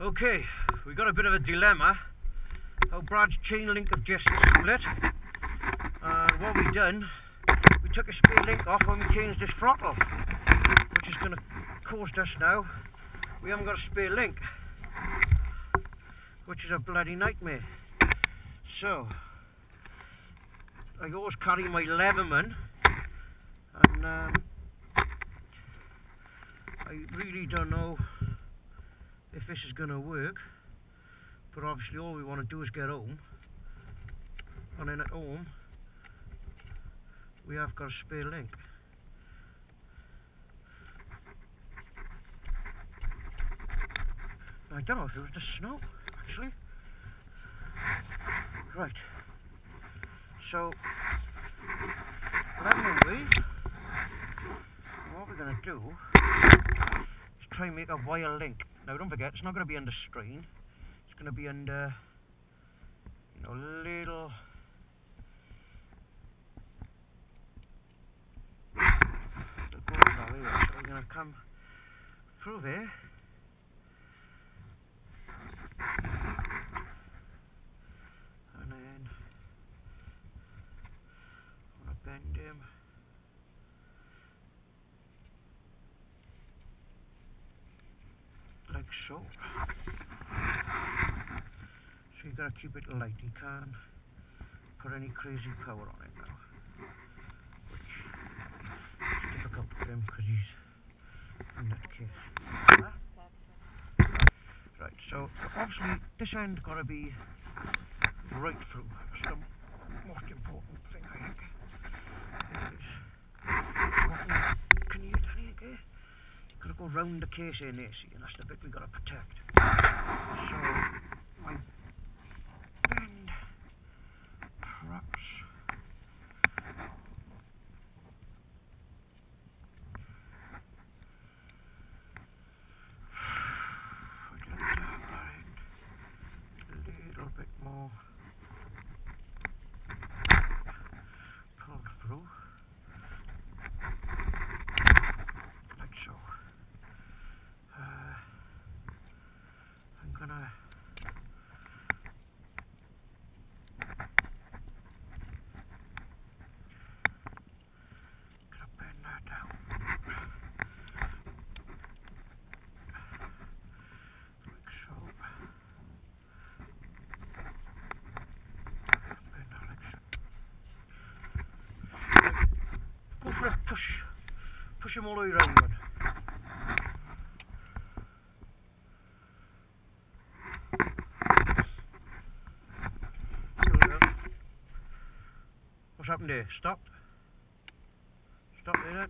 Okay, we got a bit of a dilemma. Our Brad's chain link have just split. And what we done, we took a spare link off when we changed this throttle, which is going to cost us now. We haven't got a spare link, which is a bloody nightmare. So, I always carry my Leatherman, and I really don't know if this is going to work, but obviously all we want to do is get home, and then at home we have got a spare link. I don't know if it was the snow actually. Right, so Leatherman way, what we're going to do is try and make a wire link. Now don't forget, it's not going to be under strain, it's going to be under, you know, little so we're going to come through there and then I'm going to bend him like so. So you got to keep it light, you can't put any crazy power on it now, which is difficult for him because he's in that case. Right, so obviously this end's got to be right through. That's the most important thing, I think. Can you hear that here, okay? Got to go round the case in there, see, and that's the bit we got to protect. So I bend, perhaps. A little bit more. Pull through. Like so. I'm gonna bend that down. Like so. Bend that like so. Go for a push. Push him all the way around one. What's happened there? Stop. Stop there then.